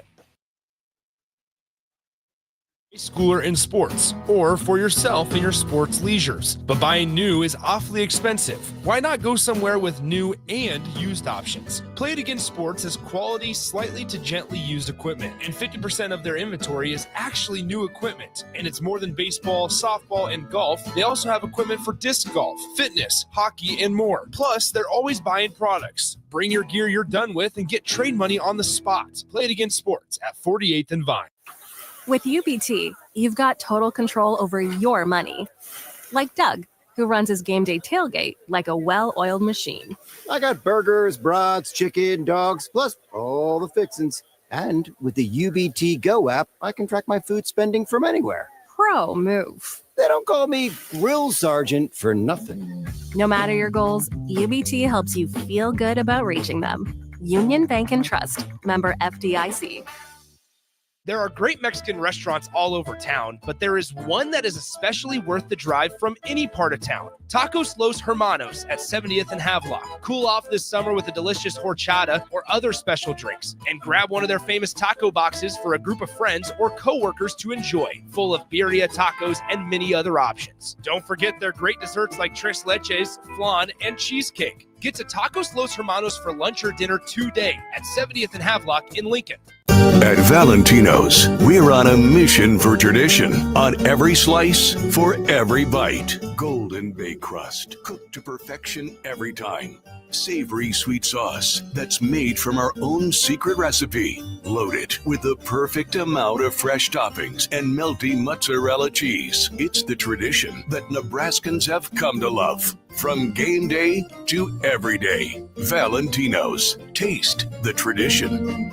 Schooler in sports, or for yourself in your sports leisures. But buying new is awfully expensive. Why not go somewhere with new and used options? Play It Again Sports has quality, slightly to gently used equipment, and 50% of their inventory is actually new equipment. And it's more than baseball, softball, and golf. They also have equipment for disc golf, fitness, hockey, and more. Plus, they're always buying products. Bring your gear you're done with and get trade money on the spot. Play It Again Sports at 48th and Vine. With UBT, you've got total control over your money. Like Doug, who runs his game day tailgate like a well-oiled machine. I got burgers, brats, chicken, dogs, plus all the fixins. And with the UBT Go app, I can track my food spending from anywhere. Pro move. They don't call me Grill Sergeant for nothing. No matter your goals, UBT helps you feel good about reaching them. Union Bank and Trust. Member FDIC. There are great Mexican restaurants all over town, but there is one that is especially worth the drive from any part of town. Tacos Los Hermanos at 70th and Havelock. Cool off this summer with a delicious horchata or other special drinks, and grab one of their famous taco boxes for a group of friends or coworkers to enjoy, full of birria tacos and many other options. Don't forget their great desserts like tres leches, flan, and cheesecake. Get to Tacos Los Hermanos for lunch or dinner today at 70th and Havelock in Lincoln. At Valentino's, we're on a mission for tradition. On every slice, for every bite. Golden baked crust, cooked to perfection every time. Savory sweet sauce that's made from our own secret recipe. Loaded with the perfect amount of fresh toppings and melty mozzarella cheese. It's the tradition that Nebraskans have come to love. From game day to every day. Valentino's. Taste the tradition.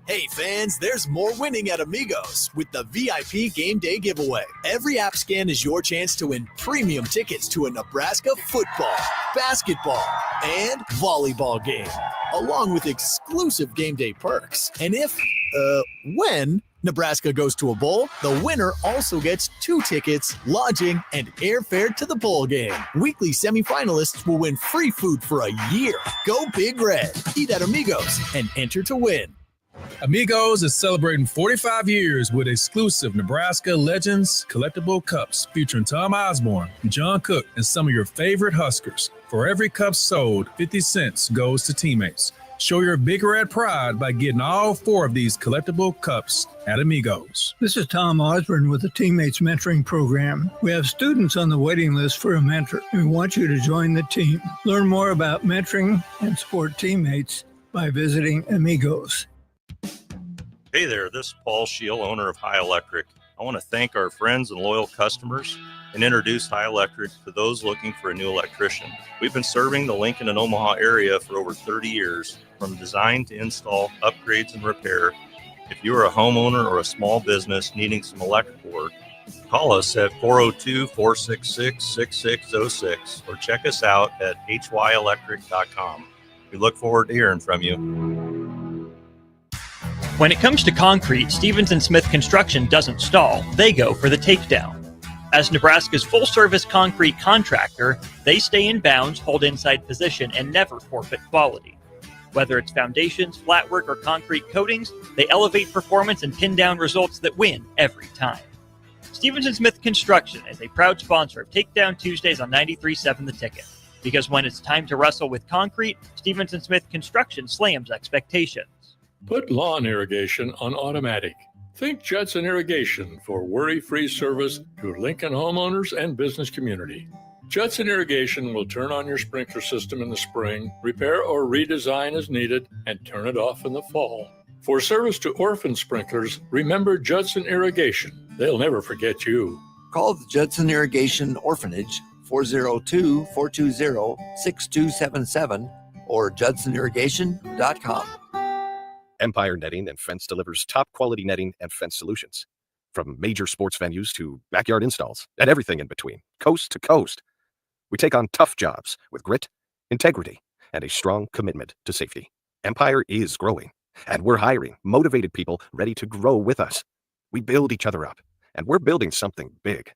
Hey fans, there's more winning at Amigos with the VIP Game Day giveaway. Every app scan is your chance to win premium tickets to a Nebraska football, basketball, and volleyball game, along with exclusive game day perks. And when Nebraska goes to a bowl, the winner also gets 2 tickets, lodging, and airfare to the bowl game. Weekly semifinalists will win free food for a year. Go Big Red. Eat at Amigos and enter to win. Amigos is celebrating 45 years with exclusive Nebraska Legends collectible cups featuring Tom Osborne, John Cook, and some of your favorite Huskers. For every cup sold, 50 cents goes to teammates. Show your Big Red pride by getting all 4 of these collectible cups at Amigos. This is Tom Osborne with the Teammates Mentoring Program. We have students on the waiting list for a mentor, and we want you to join the team. Learn more about mentoring and support teammates by visiting Amigos. Hey there, this is Paul Scheel, owner of High Electric. I want to thank our friends and loyal customers and introduce High Electric to those looking for a new electrician. We've been serving the Lincoln and Omaha area for over 30 years, from design to install, upgrades, and repair. If you are a homeowner or a small business needing some electrical work, call us at 402-466-6606 or check us out at hyelectric.com. We look forward to hearing from you. When it comes to concrete, Stevens & Smith Construction doesn't stall. They go for the takedown. As Nebraska's full-service concrete contractor, they stay in bounds, hold inside position, and never forfeit quality. Whether it's foundations, flatwork, or concrete coatings, they elevate performance and pin down results that win every time. Stevens & Smith Construction is a proud sponsor of Takedown Tuesdays on 93.7 The Ticket. Because when it's time to wrestle with concrete, Stevens & Smith Construction slams expectations. Put lawn irrigation on automatic. Think Judson Irrigation for worry-free service to Lincoln homeowners and business community. Judson Irrigation will turn on your sprinkler system in the spring, repair or redesign as needed, and turn it off in the fall. For service to orphan sprinklers, remember Judson Irrigation. They'll never forget you. Call the Judson Irrigation Orphanage 402-420-6277 or judsonirrigation.com. Empire Netting and Fence delivers top-quality netting and fence solutions. From major sports venues to backyard installs and everything in between, coast to coast. We take on tough jobs with grit, integrity, and a strong commitment to safety. Empire is growing, and we're hiring motivated people ready to grow with us. We build each other up, and we're building something big.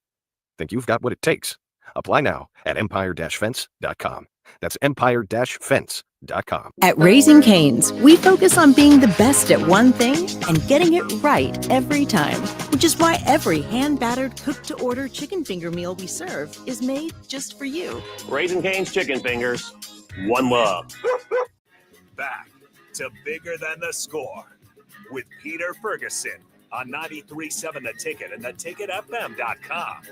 Think you've got what it takes? Apply now at empire-fence.com. That's empire-fence.com. At Raising Cane's, we focus on being the best at one thing and getting it right every time, which is why every hand-battered, cooked-to-order chicken finger meal we serve is made just for you. Raising Cane's Chicken Fingers. One love. Back to Bigger Than the Score with Peter Ferguson on 93.7 The Ticket and theticketfm.com.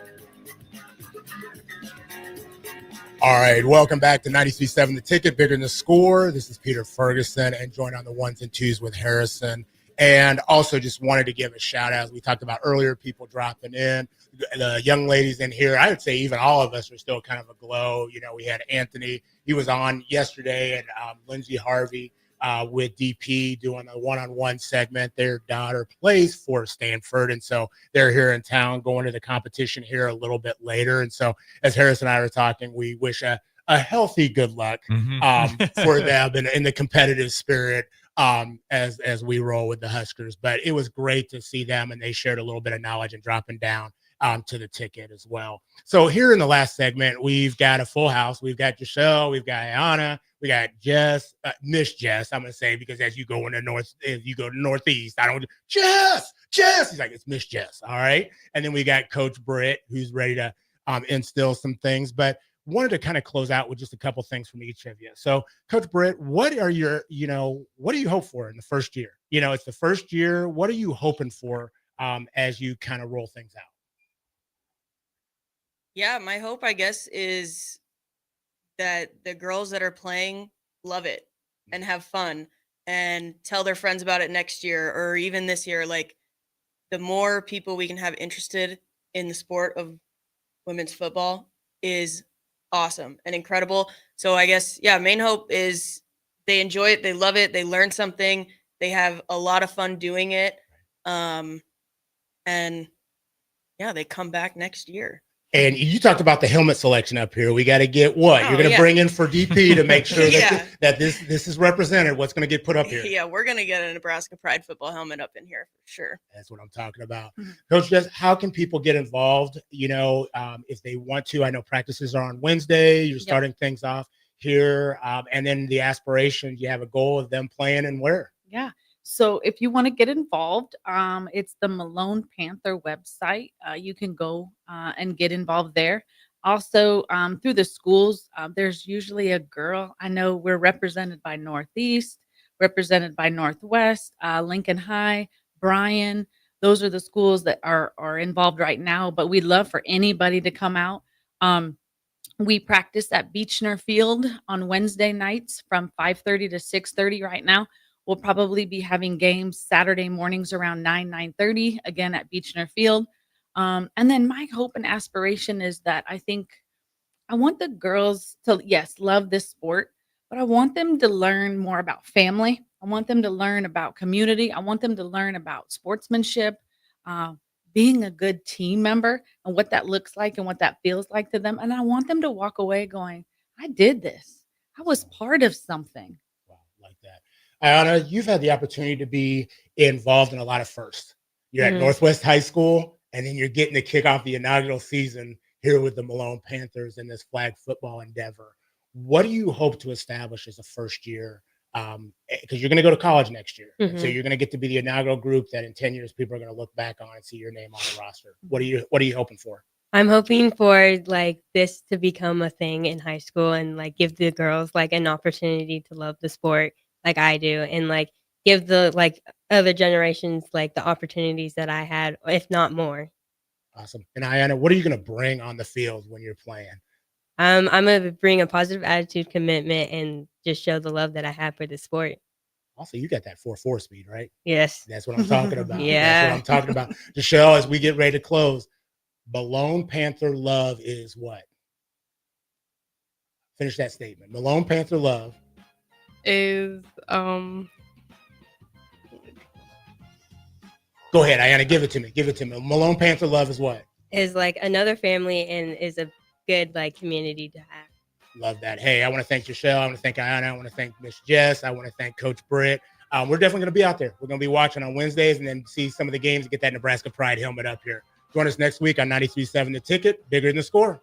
All right, welcome back to 93.7 The Ticket, Bigger Than the Score. This is Peter Ferguson, and joined on the ones and twos with Harrison. And also just wanted to give a shout out, as we talked about earlier, people dropping in, the young ladies in here. I would say even all of us are still kind of aglow. You know, we had Anthony, he was on yesterday, and Lindsay Harvey. with DP doing a one-on-one segment. Their daughter plays for Stanford, and so they're here in town going to the competition here a little bit later. And so as Harris and I were talking, we wish a healthy good luck for them in the competitive spirit as we roll with the Huskers. But it was great to see them, and they shared a little bit of knowledge and dropping down to the ticket as well. So here in the last segment, we've got a full house. We've got Giselle, we've got Ayana, we got Jess, Miss Jess, I'm going to say, because as you go to Northeast, I don't, Jess, he's like, it's Miss Jess. All right. And then we got Coach Britt, who's ready to instill some things, but wanted to kind of close out with just a couple things from each of you. So Coach Britt, what do you hope for in the first year? It's the first year. What are you hoping for as you kind of roll things out? Yeah, my hope, I guess, is that the girls that are playing love it and have fun and tell their friends about it next year or even this year. Like, the more people we can have interested in the sport of women's football is awesome and incredible. So I guess, main hope is they enjoy it, they love it, they learn something, they have a lot of fun doing it. And they come back next year. And you talked about the helmet selection up here. We got to get what? You're going to bring in for DP to make sure that this is represented. What's going to get put up here? Yeah, we're going to get a Nebraska Pride football helmet up in here for sure. That's what I'm talking about. Coach Jess, how can people get involved? If they want to. I know practices are on Wednesday. You're starting things off here. And then the aspiration, you have a goal of them playing and where? Yeah. So if you want to get involved, it's the Malone Panther website. You can go and get involved there. Also, through the schools, there's usually a girl. I know we're represented by Northeast, represented by Northwest, Lincoln High, Bryan. Those are the schools that are involved right now, but we'd love for anybody to come out. We practice at Beechner Field on Wednesday nights from 5:30 to 6:30 right now. We'll probably be having games Saturday mornings around 9:30, again at Beechner Field. And then my hope and aspiration is that I want the girls to, yes, love this sport, but I want them to learn more about family. I want them to learn about community. I want them to learn about sportsmanship, being a good team member and what that looks like and what that feels like to them. And I want them to walk away going, I did this. I was part of something. Like that. Ayana, you've had the opportunity to be involved in a lot of firsts. You're at Northwest High School, and then you're getting to kick off the inaugural season here with the Malone Panthers in this flag football endeavor. What do you hope to establish as a first year? Because you're going to go to college next year. So you're going to get to be the inaugural group that in 10 years, people are going to look back on and see your name on the roster. What are you hoping for? I'm hoping for this to become a thing in high school and give the girls an opportunity to love the sport like I do, and give the other generations the opportunities that I had, if not more. Awesome. And Ayana, what are you going to bring on the field when you're playing? I'm going to bring a positive attitude, commitment, and just show the love that I have for the sport. Also, you got that 4.4 speed, right? Yes. That's what I'm talking about. Yeah. That's what I'm talking about. Michelle, as we get ready to close, Malone Panther love is what? Finish that statement. Malone Panther love is Go ahead, Ayana, give it to me. Malone Panther love is what? Is another family and is a good community to have. Love that. Hey, I want to thank Michelle. I want to thank Ayana. I want to thank Miss Jess. I want to thank Coach Britt. We're definitely going to be out there. We're going to be watching on Wednesdays and then see some of the games and get that Nebraska Pride helmet up here. Join us next week on 93.7 The Ticket, bigger than the score.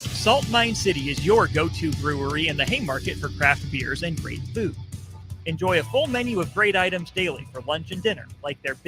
Salt Mine City is your go-to brewery in the Haymarket for craft beers and great food. Enjoy a full menu of great items daily for lunch and dinner, like their big